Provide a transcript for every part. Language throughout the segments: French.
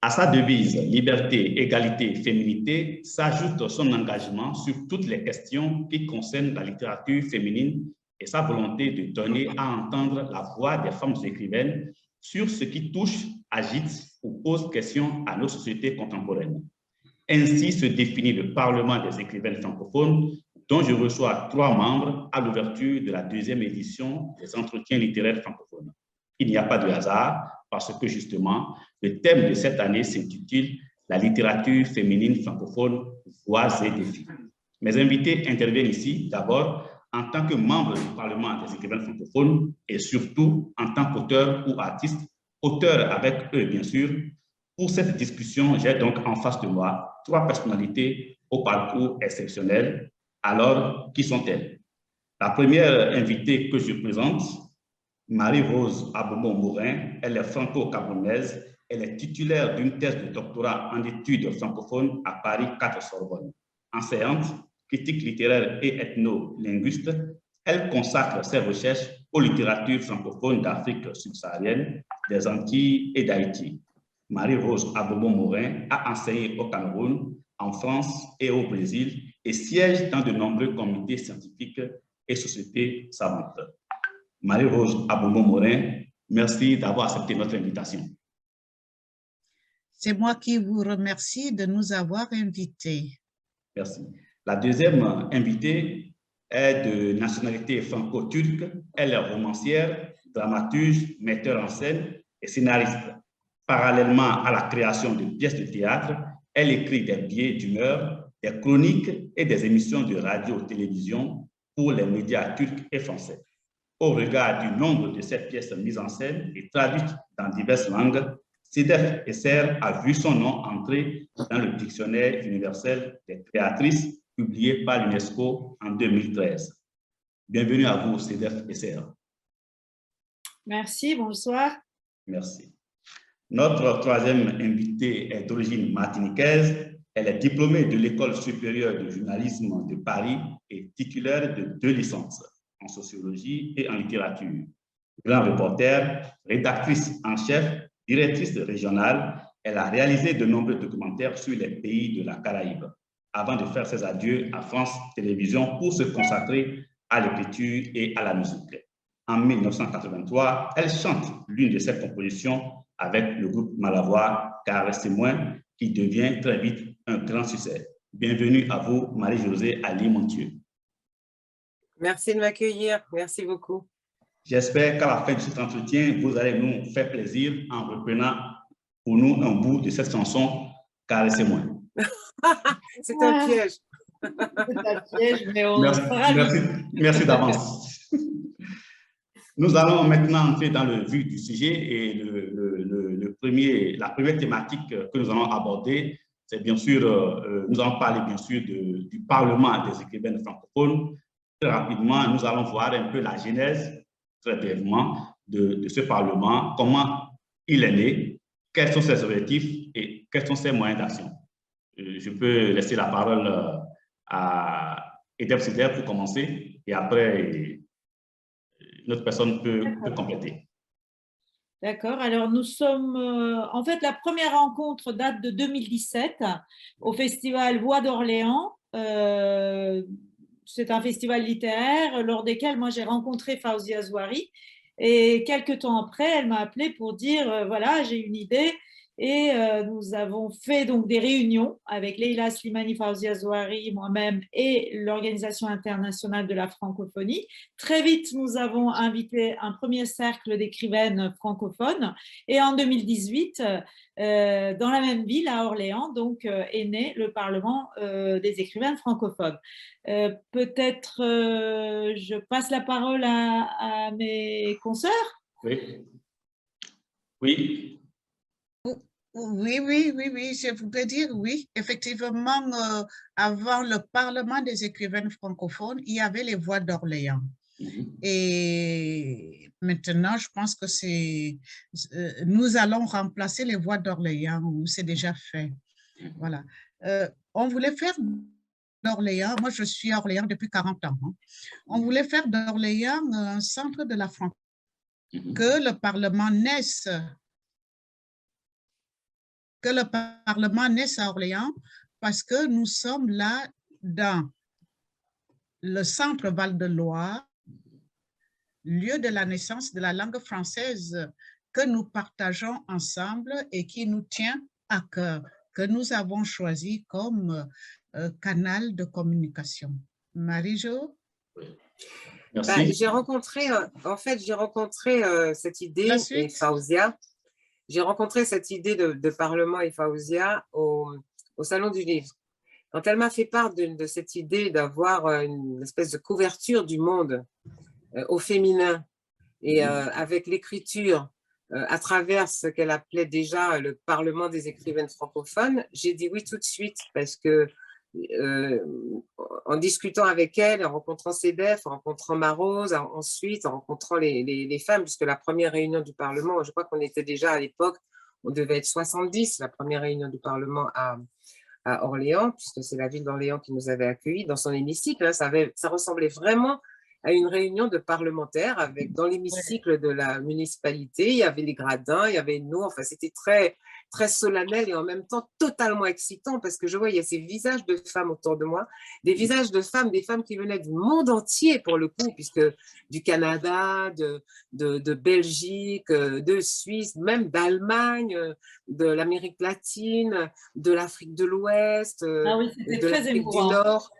À sa devise liberté, égalité, féminité s'ajoute son engagement sur toutes les questions qui concernent la littérature féminine et sa volonté de donner à entendre la voix des femmes écrivaines sur ce qui touche, agite ou pose question à nos sociétés contemporaines. Ainsi se définit le Parlement des écrivaines francophones, dont je reçois 3 membres à l'ouverture de la 2e édition des entretiens littéraires francophones. Il n'y a pas de hasard, parce que justement, le thème de cette année s'intitule « La littérature féminine francophone, voix et défis ». Mes invités interviennent ici d'abord en tant que membres du Parlement des écrivains francophones et surtout en tant qu'auteurs ou artistes, auteurs avec eux bien sûr. Pour cette discussion, j'ai donc en face de moi 3 personnalités au parcours exceptionnel. Alors, qui sont-elles? La première invitée que je présente, Marie-Rose Aboumou-Morin, elle est franco-camerounaise, elle est titulaire d'une thèse de doctorat en études francophones à Paris 4 Sorbonne. Enseignante, critique littéraire et ethno-linguiste, elle consacre ses recherches aux littératures francophones d'Afrique subsaharienne, des Antilles et d'Haïti. Marie-Rose Aboumou-Morin a enseigné au Cameroun, en France et au Brésil et siège dans de nombreux comités scientifiques et sociétés savantes. Marie-Rose Aboumou-Morin, merci d'avoir accepté notre invitation. C'est moi qui vous remercie de nous avoir invités. Merci. La deuxième invitée est de nationalité franco-turque. Elle est romancière, dramaturge, metteur en scène et scénariste. Parallèlement à la création de pièces de théâtre, elle écrit des billets d'humeur, des chroniques et des émissions de radio-télévision pour les médias turcs et français. Au regard du nombre de ces pièces mises en scène et traduites dans diverses langues, Sedef Esser a vu son nom entrer dans le dictionnaire universel des créatrices publié par l'UNESCO en 2013. Bienvenue à vous, Sedef Esser. Merci, bonsoir. Merci. Notre troisième invitée est d'origine martiniquaise. Elle est diplômée de l'École supérieure de journalisme de Paris et titulaire de 2 licences en sociologie et en littérature. Grand reporter, rédactrice en chef, directrice régionale, elle a réalisé de nombreux documentaires sur les pays de la Caraïbe avant de faire ses adieux à France Télévisions pour se consacrer à l'écriture et à la musique. En 1983, elle chante l'une de ses compositions avec le groupe Malavoie, Caresse-moi, qui devient très vite un grand succès. Bienvenue à vous, Marie-Josée Ali-Montieu. Merci de m'accueillir, merci beaucoup. J'espère qu'à la fin de cet entretien, vous allez nous faire plaisir en reprenant pour nous un bout de cette chanson « Caressez-moi ». C'est un piège. C'est un piège, mais on merci d'avance. Nous allons maintenant entrer dans le vif du sujet et la première thématique que nous allons aborder, c'est bien sûr, nous allons parler bien sûr du Parlement des écrivaines francophones. Très rapidement, nous allons voir un peu la genèse, très brièvement, de ce Parlement, comment il est né, quels sont ses objectifs et quels sont ses moyens d'action. Je peux laisser la parole à Edep Sider pour commencer et après, notre personne peut compléter. D'accord. Alors, nous sommes… en fait, la première rencontre date de 2017 au festival Voix d'Orléans. C'est un festival littéraire lors desquels moi j'ai rencontré Fawzia Zouari et quelques temps après elle m'a appelé pour dire voilà, j'ai une idée et nous avons fait donc des réunions avec Leila Slimani, Fawzia Zouari, moi-même et l'Organisation internationale de la francophonie. Très vite, nous avons invité un premier cercle d'écrivaines francophones et en 2018, dans la même ville, à Orléans, donc, est né le Parlement des écrivaines francophones. Peut-être je passe la parole à mes consoeurs. Oui. Oui. Oui, je voudrais dire oui. Effectivement, avant le Parlement des écrivaines francophones, il y avait les Voix d'Orléans. Et maintenant, je pense que nous allons remplacer les Voix d'Orléans, où c'est déjà fait. Voilà. On voulait faire d'Orléans, moi je suis à Orléans depuis 40 ans, hein. On voulait faire d'Orléans un centre de la francophonie, que le Parlement naisse que le Parlement naisse à Orléans parce que nous sommes là dans le centre Val-de-Loire, lieu de la naissance de la langue française que nous partageons ensemble et qui nous tient à cœur, que nous avons choisi comme canal de communication. Marie-Jo? Merci. J'ai rencontré, j'ai rencontré cette idée, et Faouzia, j'ai rencontré cette idée de Parlement et Faouzia au Salon du Livre. Quand elle m'a fait part de cette idée d'avoir une espèce de couverture du monde au féminin et avec l'écriture à travers ce qu'elle appelait déjà le Parlement des écrivaines francophones, j'ai dit oui tout de suite parce que en discutant avec elle, en rencontrant Cédef, en rencontrant Marose, ensuite en rencontrant les femmes, puisque la première réunion du Parlement, je crois qu'on était déjà à l'époque, on devait être 70, la première réunion du Parlement à Orléans, puisque c'est la ville d'Orléans qui nous avait accueillis dans son hémicycle. Hein, ça ressemblait vraiment à une réunion de parlementaires avec dans l'hémicycle de la municipalité, il y avait les gradins, il y avait nous, enfin c'était très, très solennel et en même temps totalement excitant parce que je voyais ces visages de femmes autour de moi, des visages de femmes, des femmes qui venaient du monde entier pour le coup, puisque du Canada, de Belgique, de Suisse, même d'Allemagne, de l'Amérique latine, de l'Afrique de l'Ouest, de l'Afrique du Nord.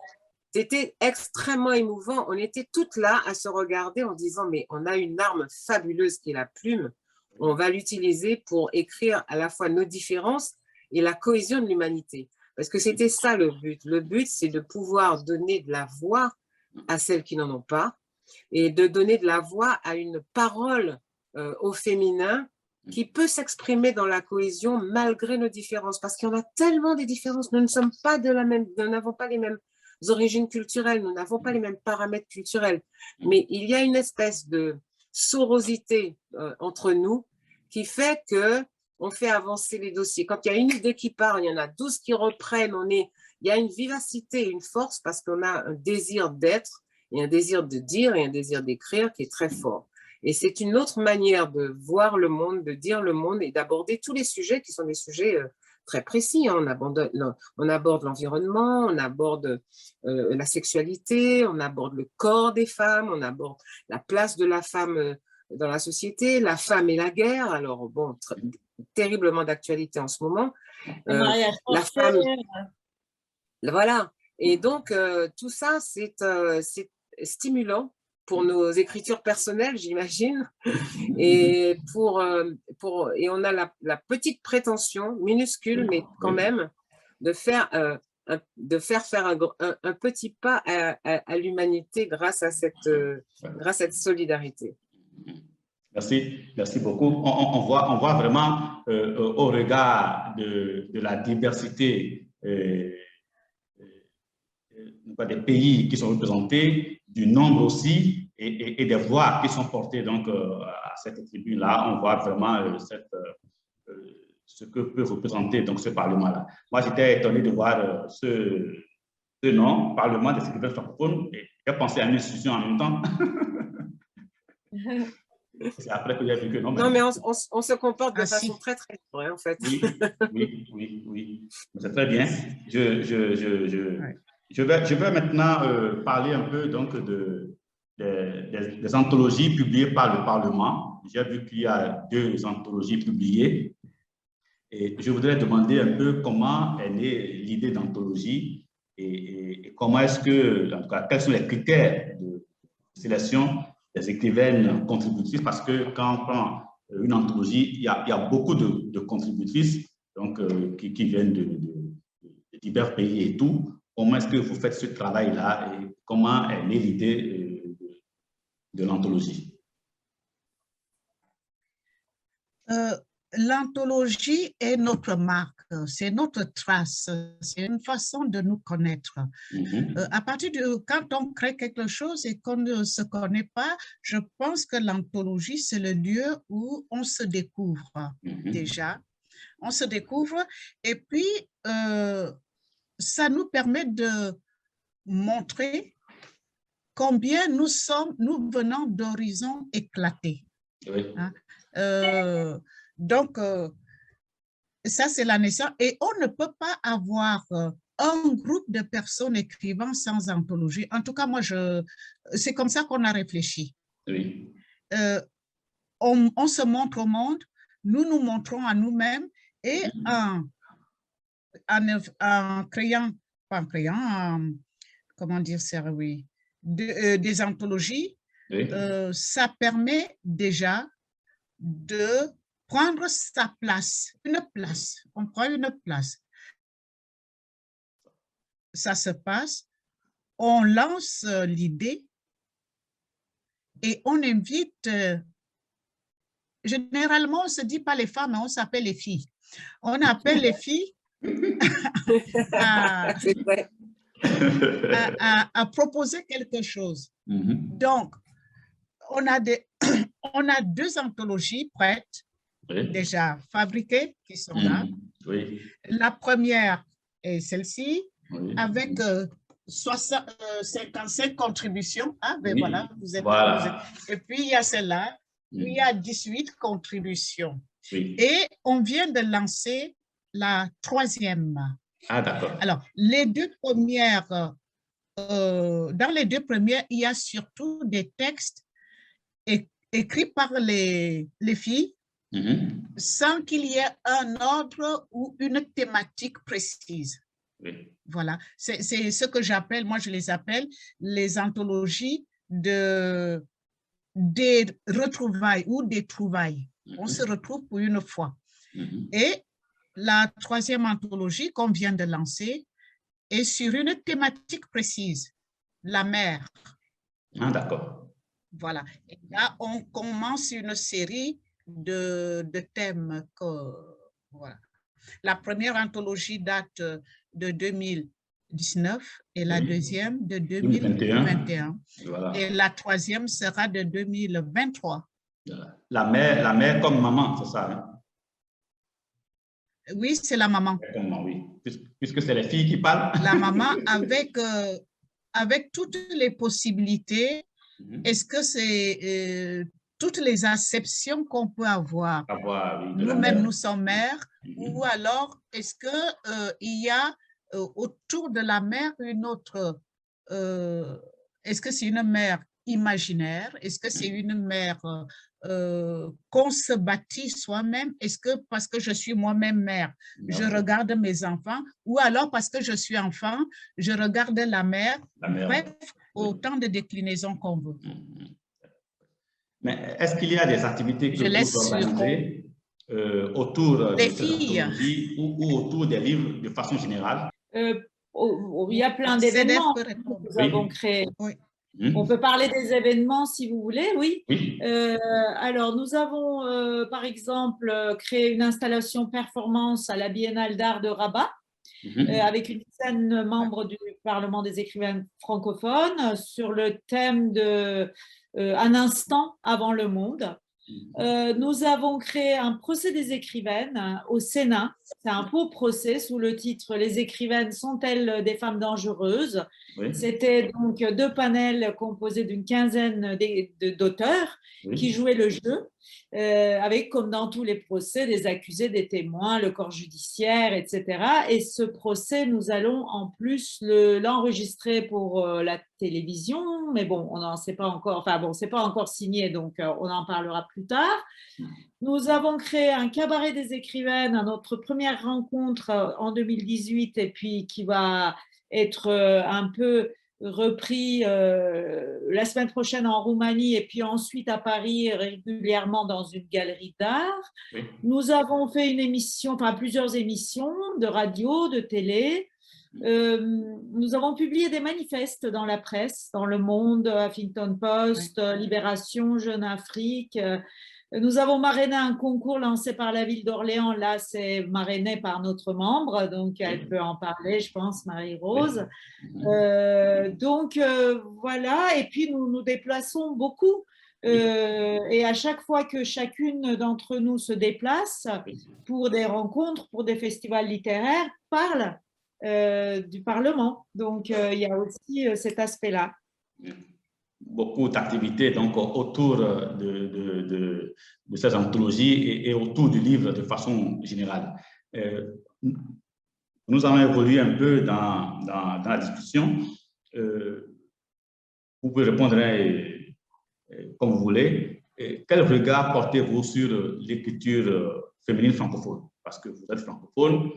C'était extrêmement émouvant. On était toutes là à se regarder en disant mais on a une arme fabuleuse qui est la plume. On va l'utiliser pour écrire à la fois nos différences et la cohésion de l'humanité. Parce que c'était ça le but. Le but, c'est de pouvoir donner de la voix à celles qui n'en ont pas et de donner de la voix à une parole au féminin qui peut s'exprimer dans la cohésion malgré nos différences. Parce qu'il y en a tellement des différences. Nous ne sommes pas de la même, nous n'avons pas les mêmes origines culturelles, nous n'avons pas les mêmes paramètres culturels, mais il y a une espèce de sororité entre nous qui fait que on fait avancer les dossiers. Quand il y a une idée qui part, il y en a 12 qui reprennent, il y a une vivacité, une force parce qu'on a un désir d'être et un désir de dire et un désir d'écrire qui est très fort. Et c'est une autre manière de voir le monde, de dire le monde et d'aborder tous les sujets qui sont des sujets très précis. Hein. On aborde l'environnement, on aborde la sexualité, on aborde le corps des femmes, on aborde la place de la femme dans la société, la femme et la guerre. Alors, bon, terriblement d'actualité en ce moment. La femme, voilà. Et donc, tout ça, c'est stimulant pour nos écritures personnelles, j'imagine. Et, et on a la petite prétention, minuscule, mais quand même, de faire un petit pas à l'humanité grâce à cette solidarité. Merci beaucoup. On voit vraiment au regard de la diversité des pays qui sont représentés, du nombre aussi, et des voix qui sont portées donc, à cette tribune-là. On voit vraiment ce que peut représenter donc, ce Parlement-là. Moi, j'étais étonné de voir ce nom, Parlement des écrivains francophones, et j'ai pensé à une institution en même temps. C'est après que j'ai vu que non. Non, mais on se comporte de façon très, très vraie, en fait. Oui. C'est très bien. Je vais maintenant parler un peu donc, des anthologies publiées par le Parlement. J'ai vu qu'il y a 2 anthologies publiées. Et je voudrais demander un peu comment est née l'idée d'anthologie et comment est-ce que, en tout cas, quels sont les critères de sélection des écrivaines contributrices, parce que quand on prend une anthologie, il y a beaucoup de contributrices donc, qui viennent de divers pays et tout. Comment est-ce que vous faites ce travail-là et comment est née l'idée de l'anthologie? L'anthologie est notre marque, c'est notre trace, c'est une façon de nous connaître. À partir de quand on crée quelque chose et qu'on ne se connaît pas, je pense que l'anthologie, c'est le lieu où on se découvre déjà. On se découvre et puis ça nous permet de montrer combien nous venons d'horizons éclatés. Oui. Hein? Donc, Ça, c'est la naissance. Et on ne peut pas avoir un groupe de personnes écrivant sans anthologie. En tout cas, moi, c'est comme ça qu'on a réfléchi. Oui. On se montre au monde, nous nous montrons à nous-mêmes et en créant, pas en créant, comment dire ça, oui, des anthologies, Oui. ça permet déjà de prendre sa place, une place. On prend une place. Ça se passe, on lance l'idée et on invite, généralement, on ne se dit pas les femmes, mais on s'appelle les filles. On appelle les filles à proposer quelque chose. Donc, on a 2 anthologies prêtes, déjà fabriquées, qui sont là. Oui. La première est celle-ci, avec 55 contributions. Ah, ben voilà, vous êtes. Et puis, il y a celle-là, il y a 18 contributions. Oui. Et on vient de lancer la 3e. Ah, d'accord. Alors, les 2 premières, dans les 2 premières, il y a surtout des textes écrits par les filles, sans qu'il y ait un ordre ou une thématique précise. Oui. Voilà, c'est ce que j'appelle, moi je les appelle les anthologies des retrouvailles ou des trouvailles. On se retrouve pour une fois. Et la 3e anthologie qu'on vient de lancer est sur une thématique précise, la mer. Ah, d'accord. Voilà. Et là, on commence une série de thèmes. Voilà. La première anthologie date de 2019 et la deuxième de 2021. Voilà. Et la 3e sera de 2023. La mère comme maman, c'est ça, hein? Oui, c'est la maman. Oui. Puisque c'est les filles qui parlent. La maman avec toutes les possibilités. Est-ce que c'est toutes les acceptions qu'on peut avoir? Oui, nous-mêmes, nous sommes mères, ou alors est-ce qu'il y a autour de la mère une autre, est-ce que c'est une mère imaginaire? Est-ce que c'est une mère qu'on se bâtit soi-même? Est-ce que parce que je suis moi-même mère, je regarde mes enfants? Ou alors parce que je suis enfant, je regarde la mère? Bref, autant de déclinaisons qu'on veut. Mais est-ce qu'il y a des activités que vous organisez autour des de filles ou autour des livres de façon générale? Il y a plein d'événements que nous avons créés. Oui. On peut parler des événements si vous voulez, oui. Oui. Alors, nous avons par exemple créé une installation performance à la Biennale d'art de Rabat avec une dizaine de membres du Parlement des écrivains francophones sur le thème de Un instant avant le monde. Nous avons créé un procès des écrivaines au Sénat. C'est un beau procès sous le titre « Les écrivaines sont-elles des femmes dangereuses ?» C'était donc 2 panels composés d'une quinzaine d'auteurs qui jouaient le jeu, avec, comme dans tous les procès, des accusés, des témoins, le corps judiciaire, etc. Et ce procès, nous allons en plus l'enregistrer pour la télévision, mais bon, on n'en sait pas encore, enfin bon, c'est pas encore signé, donc on en parlera plus tard. Nous avons créé un cabaret des écrivaines à notre première rencontre en 2018 et puis qui va être un peu repris la semaine prochaine en Roumanie et puis ensuite à Paris régulièrement dans une galerie d'art. Oui. Nous avons fait une émission, enfin plusieurs émissions de radio, de télé. Nous avons publié des manifestes dans la presse, dans Le Monde, Huffington Post, oui. Libération, Jeune Afrique. Nous avons marrainé un concours lancé par la ville d'Orléans. Là, c'est marrainé par notre membre, donc elle peut en parler, je pense, Marie-Rose. Donc, voilà. Et puis, nous nous déplaçons beaucoup. Et à chaque fois que chacune d'entre nous se déplace pour des rencontres, pour des festivals littéraires, parle du Parlement. Donc, il y a aussi cet aspect-là. Beaucoup d'activités donc autour de ces anthologies et autour du livre de façon générale. nous allons évoluer un peu dans la discussion. Vous pouvez répondre comme vous voulez. Quel regard portez-vous sur l'écriture féminine francophone? Parce que vous êtes francophone,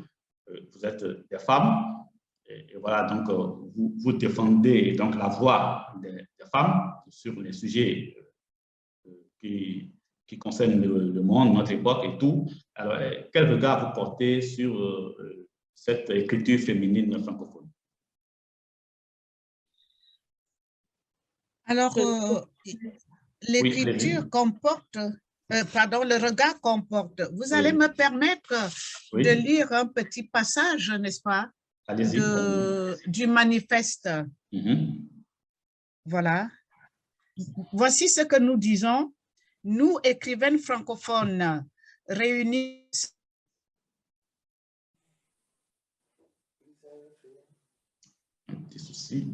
vous êtes des femmes, et voilà, donc vous défendez donc la voix des femmes sur les sujets qui concernent le monde, notre époque et tout. Alors, quel regard vous portez sur cette écriture féminine francophone? Alors, l'écriture comporte, pardon, le regard comporte. Vous allez me permettre de lire un petit passage, n'est-ce pas, du manifeste. Voilà. Voici ce que nous disons. Nous, écrivaines francophones, réunis. Un petit souci.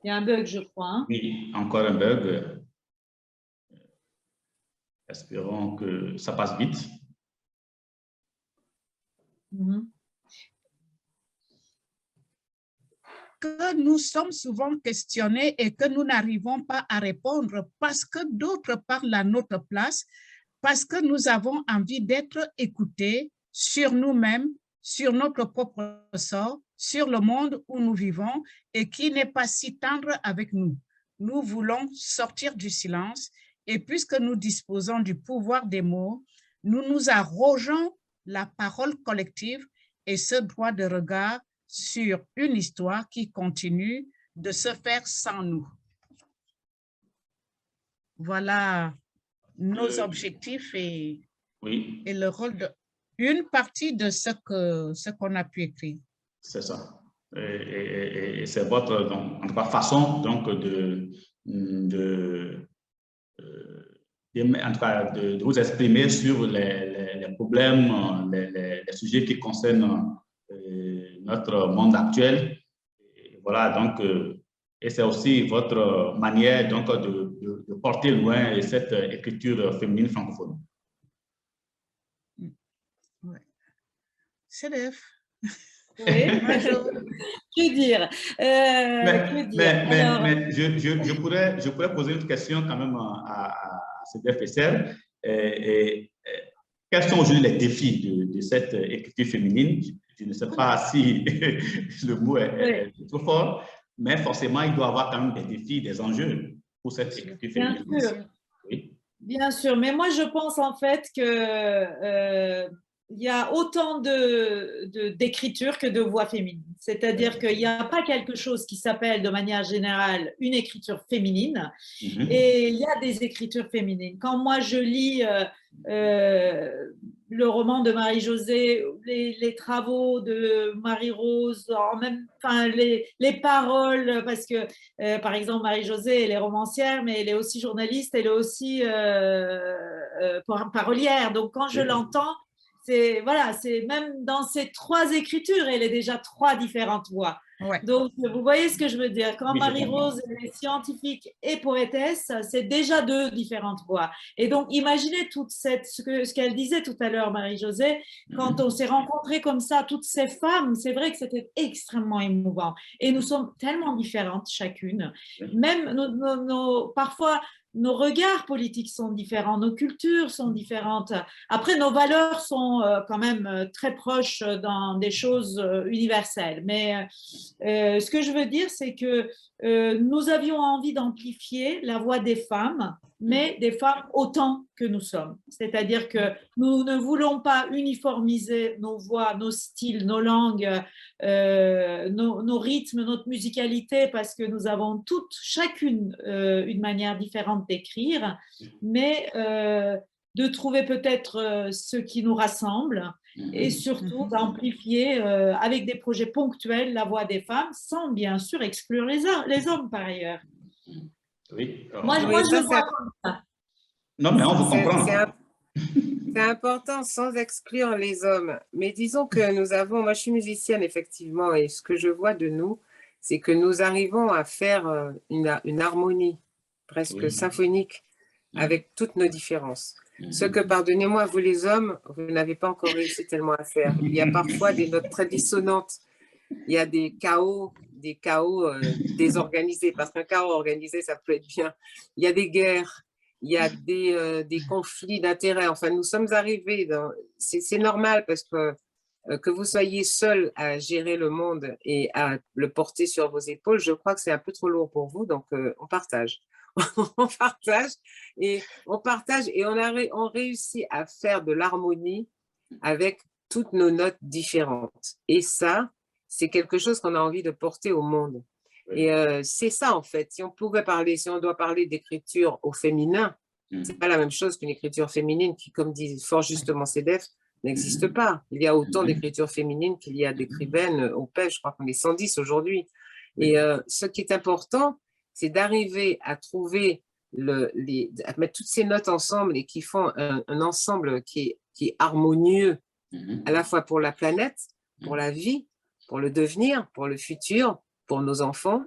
Il y a un bug, je crois. Hein? Oui, encore un bug. Espérons que ça passe vite. Que nous sommes souvent questionnés et que nous n'arrivons pas à répondre parce que d'autres parlent à notre place, parce que nous avons envie d'être écoutés sur nous-mêmes, sur notre propre sort, sur le monde où nous vivons et qui n'est pas si tendre avec nous. Nous voulons sortir du silence et puisque nous disposons du pouvoir des mots, nous nous arrogeons la parole collective et ce droit de regard sur une histoire qui continue de se faire sans nous. Voilà nos objectifs et le rôle de une partie de ce qu'on a pu écrire. C'est ça. Et c'est votre en tout cas, façon donc de vous exprimer sur les problèmes, les sujets qui concernent notre monde actuel. Et voilà, donc, et c'est aussi votre manière donc, de porter loin cette écriture féminine francophone. Oui. CDF. Oui, que dire, mais je pourrais poser une question quand même à CDF et Serre. Quels sont aujourd'hui les défis de cette écriture féminine? Je ne sais pas si le mot est trop fort, mais forcément, il doit y avoir quand même des défis, des enjeux pour cette écriture féminine. Bien sûr. Oui. Bien sûr, mais moi, je pense en fait que il y a autant d'écriture que de voix féminines. C'est-à-dire qu'il n'y a pas quelque chose qui s'appelle de manière générale une écriture féminine et il y a des écritures féminines. Quand moi je lis le roman de Marie-Josée, les travaux de Marie-Rose, enfin, les paroles, parce que par exemple Marie-Josée, elle est romancière, mais elle est aussi journaliste, elle est aussi parolière. Donc quand je l'entends, voilà, c'est même dans ces trois écritures, elle est déjà trois différentes voix. Ouais. Donc, vous voyez ce que je veux dire. Quand Marie-Rose est scientifique et poétesse, c'est déjà deux différentes voix. Et donc, imaginez toute ce qu'elle disait tout à l'heure, Marie-Josée, quand on s'est rencontrés comme ça, toutes ces femmes, c'est vrai que c'était extrêmement émouvant. Et nous sommes tellement différentes chacune. Même parfois, nos regards politiques sont différents, nos cultures sont différentes. Après, nos valeurs sont quand même très proches dans des choses universelles. Mais ce que je veux dire, c'est que nous avions envie d'amplifier la voix des femmes, mais des femmes autant que nous sommes. C'est-à-dire que nous ne voulons pas uniformiser nos voix, nos styles, nos langues, nos rythmes, notre musicalité, parce que nous avons toutes, chacune, une manière différente d'écrire, mais de trouver peut-être ce qui nous rassemble et surtout d'amplifier avec des projets ponctuels la voix des femmes sans bien sûr exclure les hommes par ailleurs. Oui. Moi je le vois comme ça. Non, mais on vous comprend. C'est important sans exclure les hommes. Mais disons que nous avons, moi je suis musicienne effectivement, et ce que je vois de nous, c'est que nous arrivons à faire une harmonie presque symphonique avec toutes nos différences. Ce que, pardonnez-moi, vous les hommes, vous n'avez pas encore réussi tellement à faire. Il y a parfois des notes très dissonantes. Il y a des chaos désorganisés, parce qu'un chaos organisé, ça peut être bien. Il y a des guerres, il y a des conflits d'intérêts. Enfin, nous sommes arrivés dans... C'est normal parce que vous soyez seul à gérer le monde et à le porter sur vos épaules, je crois que c'est un peu trop lourd pour vous, donc on partage. on partage et on réussit à faire de l'harmonie avec toutes nos notes différentes. Et ça, c'est quelque chose qu'on a envie de porter au monde. Et c'est ça, en fait. Si on doit parler d'écriture au féminin, c'est pas la même chose qu'une écriture féminine qui, comme dit fort justement CEDEF, n'existe pas. Il y a autant d'écritures féminines qu'il y a d'écrivaines au PEF. Je crois qu'on est 110 aujourd'hui. Et ce qui est important, c'est d'arriver à trouver, à mettre toutes ces notes ensemble et qui font un ensemble qui est harmonieux, à la fois pour la planète, pour la vie, pour le devenir, pour le futur, pour nos enfants.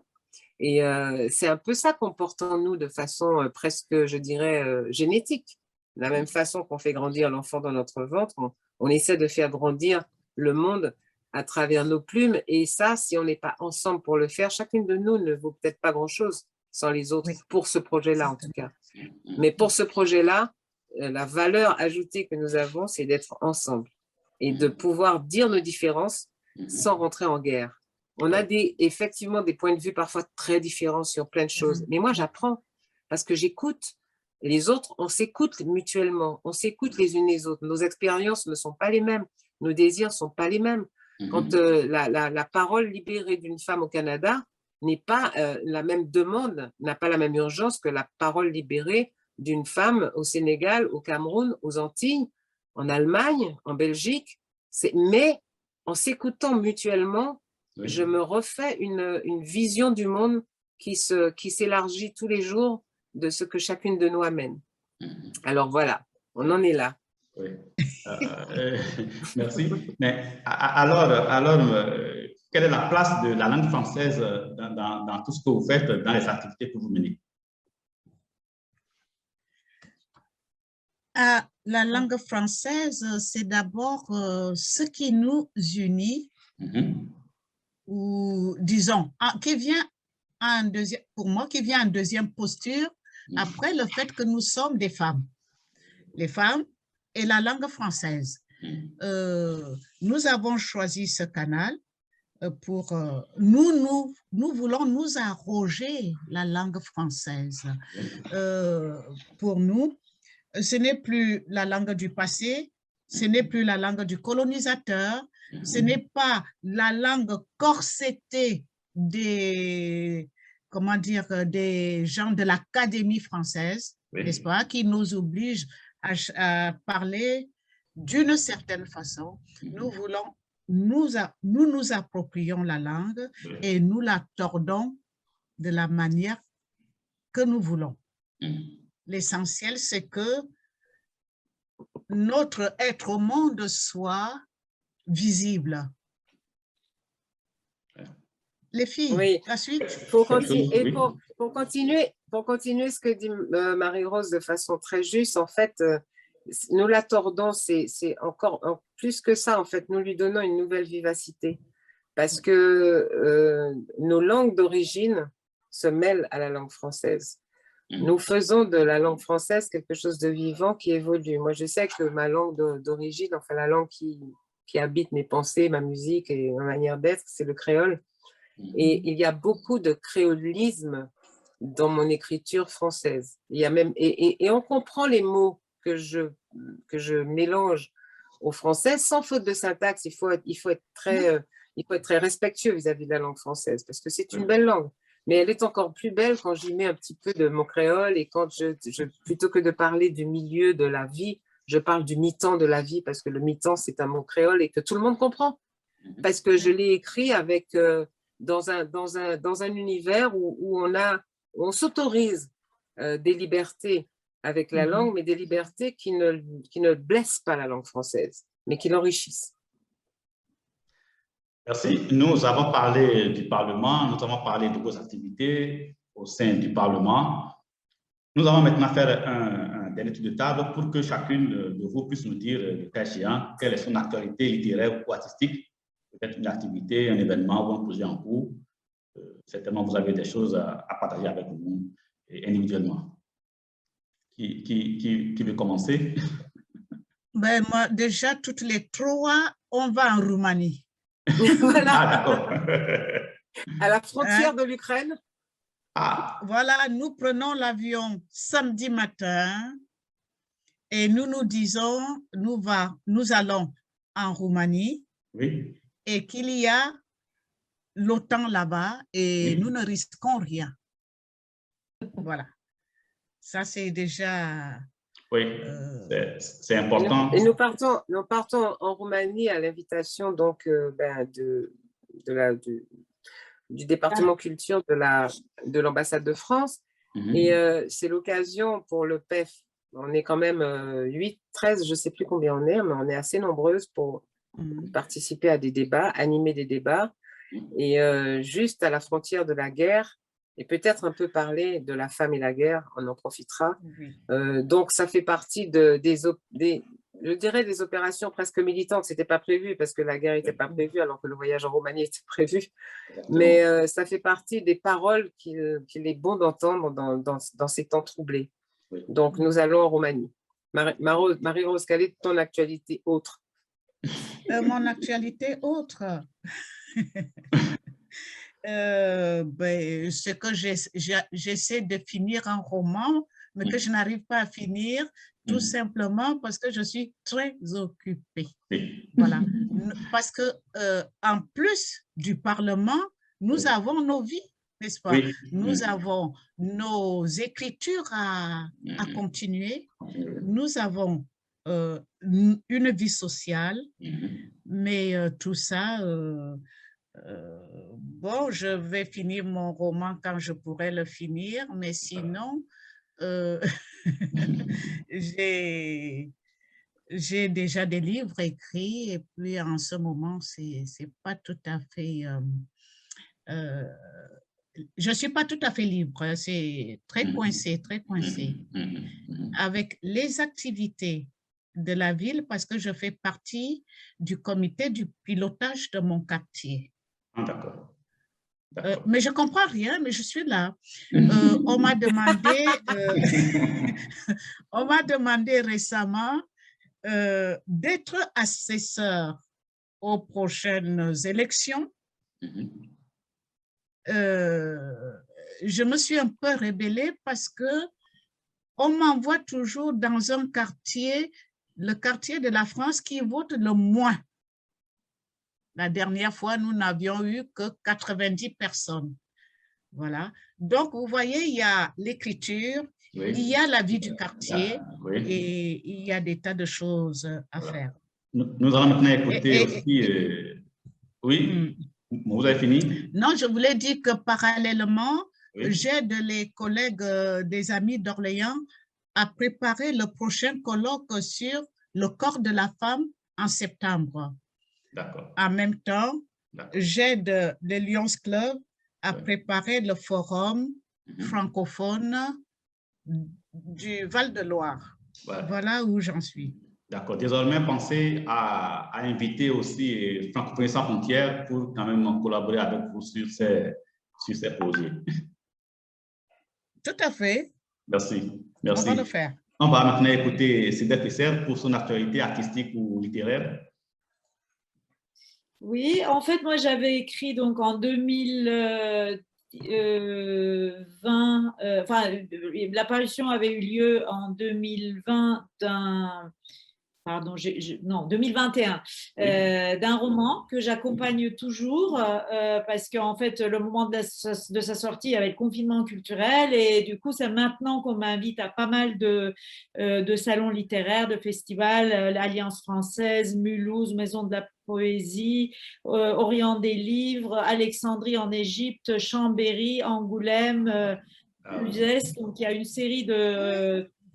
Et c'est un peu ça qu'on porte en nous de façon presque, je dirais, génétique. De la même façon qu'on fait grandir l'enfant dans notre ventre, on essaie de faire grandir le monde à travers nos plumes. Et ça, si on n'est pas ensemble pour le faire, chacune de nous ne vaut peut-être pas grand-chose sans les autres, pour ce projet-là en tout cas. Mais pour ce projet-là, la valeur ajoutée que nous avons, c'est d'être ensemble et de pouvoir dire nos différences sans rentrer en guerre. On a effectivement des points de vue parfois très différents sur plein de choses. Mais moi, j'apprends parce que j'écoute les autres, on s'écoute mutuellement, on s'écoute les unes les autres. Nos expériences ne sont pas les mêmes, nos désirs ne sont pas les mêmes. Quand la parole libérée d'une femme au Canada n'est pas la même demande, n'a pas la même urgence que la parole libérée d'une femme au Sénégal, au Cameroun, aux Antilles, en Allemagne, en Belgique. Mais en s'écoutant mutuellement, je me refais une vision du monde qui s'élargit tous les jours de ce que chacune de nous amène. Alors voilà, on en est là. Oui. Merci. Mais alors, quelle est la place de la langue française dans tout ce que vous faites, dans les activités que vous menez? La langue française, c'est d'abord ce qui nous unit, ou disons, qui vient pour moi, qui vient en deuxième posture, après le fait que nous sommes des femmes. Les femmes et la langue française. Nous avons choisi ce canal pour... nous voulons nous arroger la langue française. Pour nous, ce n'est plus la langue du passé, ce n'est plus la langue du colonisateur, ce n'est pas la langue corsetée des, comment dire, des gens de l'Académie française, n'est-ce pas, qui nous oblige à parler d'une certaine façon. Nous voulons, nous approprions la langue et nous la tordons de la manière que nous voulons. L'essentiel, c'est que notre être au monde soit visible. Les filles, oui. La suite. Pour continuer ce que dit Marie-Rose de façon très juste, en fait, nous la tordons, c'est encore plus que ça, en fait, nous lui donnons une nouvelle vivacité parce que nos langues d'origine se mêlent à la langue française. Nous faisons de la langue française quelque chose de vivant qui évolue. Moi, je sais que ma langue d'origine, enfin la langue qui habite mes pensées, ma musique et ma manière d'être, c'est le créole. Et il y a beaucoup de créolisme dans mon écriture française. Il y a même, et on comprend les mots que je mélange au français sans faute de syntaxe. Il faut être très respectueux vis-à-vis de la langue française parce que c'est une belle langue. Mais elle est encore plus belle quand j'y mets un petit peu de mon créole et quand plutôt que de parler du milieu de la vie, je parle du mi-temps de la vie parce que le mi-temps, c'est un mot créole et que tout le monde comprend. Parce que je l'ai écrit avec, dans un univers où on s'autorise des libertés avec la langue, mais des libertés qui ne blessent pas la langue française, mais qui l'enrichissent. Merci. Nous avons parlé du Parlement, nous avons parlé de vos activités au sein du Parlement. Nous allons maintenant faire un dernier tour de table pour que chacune de vous puisse nous dire, le cas échéant, quelle est son actualité littéraire ou artistique, peut-être une activité, un événement ou un projet en cours. Certainement, vous avez des choses à partager avec nous individuellement. Qui veut commencer? Ben, moi, déjà, toutes les trois, on va en Roumanie. Voilà. Ah, d'accord. À la frontière de l'Ukraine. Ah. Voilà, nous prenons l'avion samedi matin et nous nous disons, nous allons en Roumanie. Oui. Et qu'il y a l'OTAN là-bas et Oui. nous ne risquons rien. Voilà. Ça, c'est déjà... Oui, c'est important. Et nous partons en Roumanie à l'invitation donc du département culture de l'ambassade de France. Et c'est l'occasion pour le PEF. On est quand même 8, 13, je ne sais plus combien on est, mais on est assez nombreuses pour participer à des débats, animer des débats. Et juste à la frontière de la guerre, et peut-être un peu parler de la femme et la guerre, on en profitera. Donc, ça fait partie je dirais des opérations presque militantes. Ce n'était pas prévu parce que la guerre n'était pas prévue alors que le voyage en Roumanie était prévu. Mais ça fait partie des paroles qu'il est bon d'entendre dans ces temps troublés. Donc, nous allons en Roumanie. Marie-Rose, quelle est ton actualité autre? Mon actualité autre, ce que j'essaie de finir un roman, mais que je n'arrive pas à finir, tout simplement parce que je suis très occupée. Voilà. Parce que en plus du Parlement, nous avons nos vies, n'est-ce pas? Nous avons nos écritures à continuer. Nous avons une vie sociale, mais tout ça, bon, je vais finir mon roman quand je pourrai le finir, mais sinon, j'ai déjà des livres écrits et puis en ce moment, c'est pas tout à fait... je ne suis pas tout à fait libre, c'est très coincé, très coincé. Avec les activités de la ville, parce que je fais partie du comité du pilotage de mon quartier. D'accord. Mais je ne comprends rien, mais je suis là. On m'a demandé récemment d'être assesseur aux prochaines élections. Je me suis un peu rebellée parce que on m'envoie toujours dans un quartier, le quartier de la France qui vote le moins. La dernière fois, nous n'avions eu que 90 personnes. Voilà. Donc, vous voyez, il y a l'écriture, il y a la vie du quartier et il y a des tas de choses à faire. Nous allons maintenant écouter aussi... oui, vous avez fini? Non, je voulais dire que parallèlement, j'aide les collègues des Amis d'Orléans à préparer le prochain colloque sur le corps de la femme en septembre. En même temps, j'aide le Lions Club à préparer le forum francophone du Val-de-Loire. Voilà où j'en suis. D'accord. Désormais, pensez à inviter aussi Francophonie sans frontières pour quand même collaborer avec vous sur ces projets. Tout à fait. Merci. Merci. On va le faire. On va maintenant écouter Cédric Tesser pour son actualité artistique ou littéraire. Oui, en fait, moi, j'avais écrit donc en 2020, l'apparition avait eu lieu en 2020 2021, d'un roman que j'accompagne toujours parce qu'en fait, le moment de sa sortie, il y avait le confinement culturel et du coup, c'est maintenant qu'on m'invite à pas mal de salons littéraires, de festivals, l'Alliance française, Mulhouse, Maison de la Poésie, Orient des livres, Alexandrie en Égypte, Chambéry, Angoulême, Uzès. Donc, il y a une série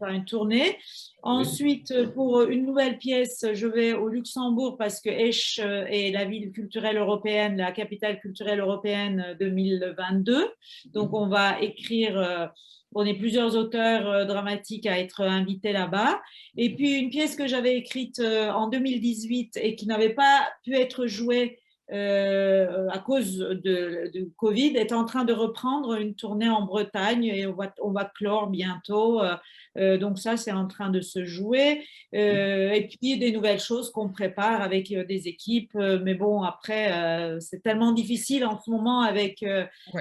une tournée. Ensuite, pour une nouvelle pièce, je vais au Luxembourg parce que Esch est la ville culturelle européenne, la capitale culturelle européenne 2022. Donc, on va écrire On est plusieurs auteurs dramatiques à être invités là-bas. Et puis, une pièce que j'avais écrite en 2018 et qui n'avait pas pu être jouée à cause de Covid, est en train de reprendre une tournée en Bretagne et on va clore bientôt. Donc ça, c'est en train de se jouer. Et puis, des nouvelles choses qu'on prépare avec des équipes. Mais bon, après, c'est tellement difficile en ce moment avec…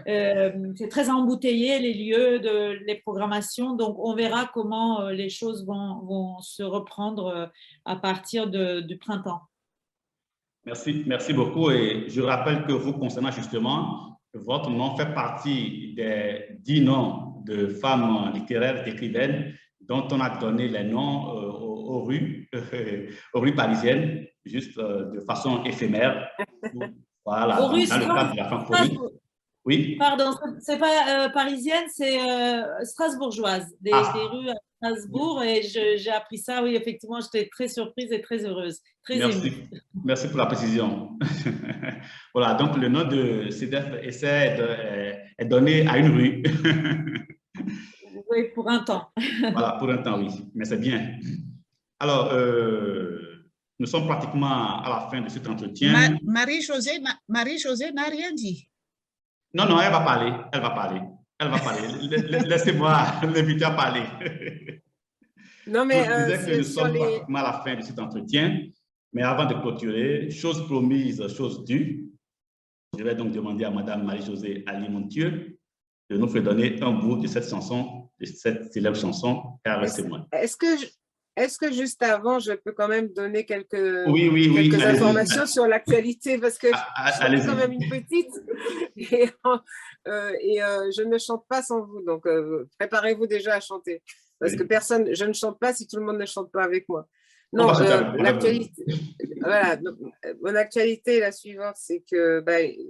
c'est très embouteillé, les lieux, les programmations. Donc, on verra comment les choses vont se reprendre à partir du printemps. Merci beaucoup. Et je rappelle que vous concernant justement, votre nom fait partie des 10 noms de femmes littéraires, d'écrivaines, dont on a donné les noms aux rues parisiennes, juste de façon éphémère. Voilà, dans le cadre de la francophonie. Oui. Pardon, c'est pas parisienne, c'est strasbourgeoise, des rues à Strasbourg, et j'ai appris ça, oui, effectivement, j'étais très surprise et très heureuse, très émue. Merci pour la précision. Voilà, donc le nom de CEDEF est donné à une rue. Oui, pour un temps. Voilà, pour un temps, oui, mais c'est bien. Alors, nous sommes pratiquement à la fin de cet entretien. Marie-Josée n'a rien dit. Non, non, elle va parler, elle va parler. Laissez-moi l'inviter à parler. Non, mais je disais que nous sommes pratiquement à la fin de cet entretien, mais avant de clôturer, chose promise, chose due, je vais donc demander à Madame Marie-Josée Ali-Montieu de nous faire donner un bout de cette chanson, de cette célèbre chanson, Caressez-moi. Est-ce que juste avant, je peux quand même donner quelques informations sur l'actualité, parce que je suis quand même une petite et je ne chante pas sans vous, donc préparez-vous déjà à chanter, parce que je ne chante pas si tout le monde ne chante pas avec moi. Non, l'actualité, voilà, donc, mon actualité est la suivante, c'est que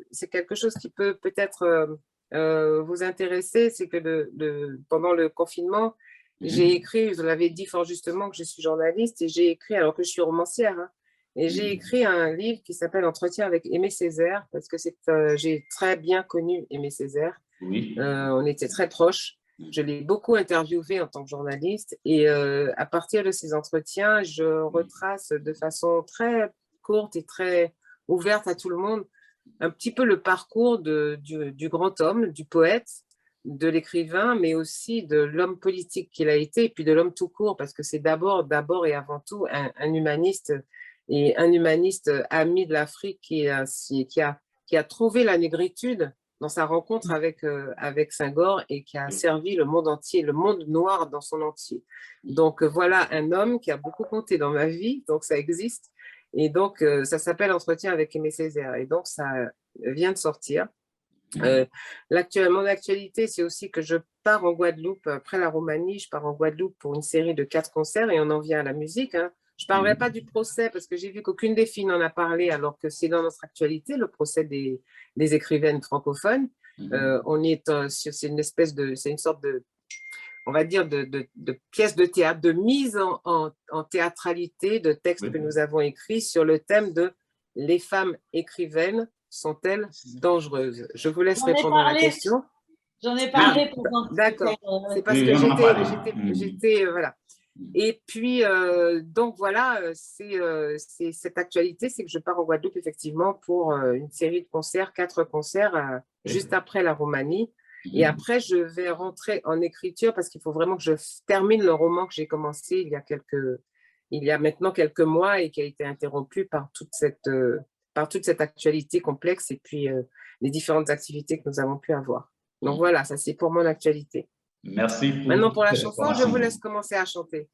c'est quelque chose qui peut peut-être vous intéresser, c'est que pendant le confinement, j'ai écrit, vous l'avez dit fort justement, que je suis journaliste, et j'ai écrit, alors que je suis romancière, hein, et j'ai écrit un livre qui s'appelle Entretien avec Aimé Césaire, parce que j'ai très bien connu Aimé Césaire. Oui. On était très proches. Je l'ai beaucoup interviewé en tant que journaliste, et à partir de ces entretiens, je retrace de façon très courte et très ouverte à tout le monde un petit peu le parcours du grand homme, du poète, de l'écrivain, mais aussi de l'homme politique qu'il a été, et puis de l'homme tout court, parce que c'est d'abord et avant tout un humaniste, et un humaniste ami de l'Afrique qui a trouvé la négritude dans sa rencontre avec Senghor, et qui a servi le monde entier, le monde noir dans son entier. Donc voilà un homme qui a beaucoup compté dans ma vie, donc ça existe, et donc ça s'appelle Entretien avec Aimé Césaire, et donc ça vient de sortir. Mon actualité, c'est aussi que je pars en Guadeloupe, après la Roumanie, je pars en Guadeloupe pour une série de 4 concerts, et on en vient à la musique, hein. Je ne parlerai pas du procès, parce que j'ai vu qu'aucune des filles n'en a parlé, alors que c'est dans notre actualité, le procès des écrivaines francophones. C'est une sorte de, on va dire, de pièce de théâtre, de mise en théâtralité de textes que nous avons écrits sur le thème de « Les femmes écrivaines sont-elles dangereuses ?» Je vous laisse répondre à la question. J'en ai parlé pendant… D'accord, c'est parce que j'étais… voilà. Et puis, donc voilà, c'est cette actualité, c'est que je pars en Guadeloupe effectivement pour une série de concerts, 4 concerts, juste après la Roumanie. Et après, je vais rentrer en écriture, parce qu'il faut vraiment que je termine le roman que j'ai commencé il y a maintenant quelques mois, et qui a été interrompu par toute cette actualité complexe, et puis les différentes activités que nous avons pu avoir. Donc voilà, ça c'est pour mon actualité. Merci. Maintenant pour la chanson, je vous laisse commencer à chanter.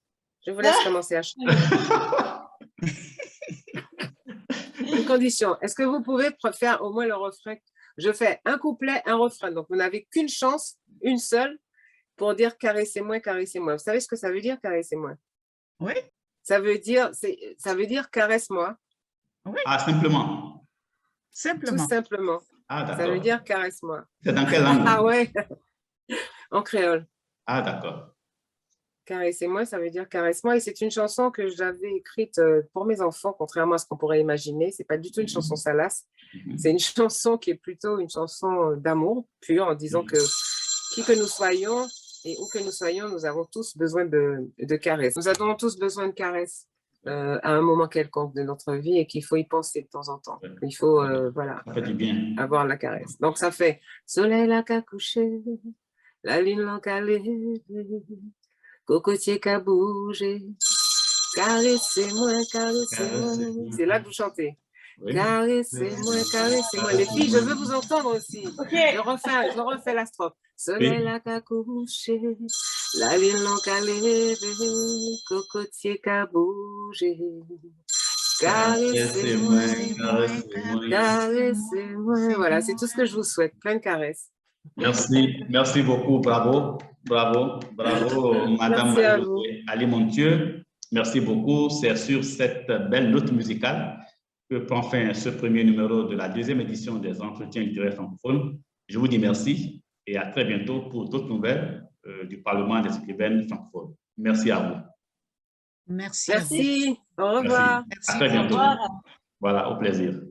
Une condition, est-ce que vous pouvez faire au moins le refrain? Je fais un couplet, un refrain, donc vous n'avez qu'une chance, une seule, pour dire caressez-moi, caressez-moi. Vous savez ce que ça veut dire, caressez-moi? Oui. Ça veut dire caresse-moi. Oui. Ah, simplement. Simplement. Tout simplement. Ah, d'accord. Ça veut dire caresse-moi. C'est dans quelle langue? Ah ouais, en créole. Ah, d'accord. Caressez-moi, ça veut dire caresse-moi, et c'est une chanson que j'avais écrite pour mes enfants, contrairement à ce qu'on pourrait imaginer. C'est pas du tout une chanson salace. C'est une chanson qui est plutôt une chanson d'amour pur, en disant que qui que nous soyons, Et où que nous soyons, nous avons tous besoin de caresses. Nous avons tous besoin de caresses à un moment quelconque de notre vie et qu'il faut y penser de temps en temps. Il faut voilà, avoir la caresse. Donc ça fait soleil là qu'a couché, la lune là qu'a levé, cocotier qu'a bougé, caressez-moi, caressez-moi. C'est là que vous chantez. Oui. Caressez-moi, caressez-moi. Les filles, je veux vous entendre aussi. Okay. Je refais la strophe. Soleil là qu'a couché, la lune là qu'a levé, cocotier qu'a bougé. Caressez-moi, caressez-moi, caressez-moi. Voilà, c'est tout ce que je vous souhaite. Plein de caresses. Merci, merci beaucoup. Bravo, bravo, bravo, Madame Ali Montieu. Merci beaucoup. C'est sur cette belle note musicale que prend fin ce premier numéro de la deuxième édition des Entretiens culturels francophones. Je vous dis merci et à très bientôt pour d'autres nouvelles du Parlement des écrivaines francophones. Merci à vous. Merci. Merci. Au revoir. Merci. À très bientôt. Voilà, au plaisir.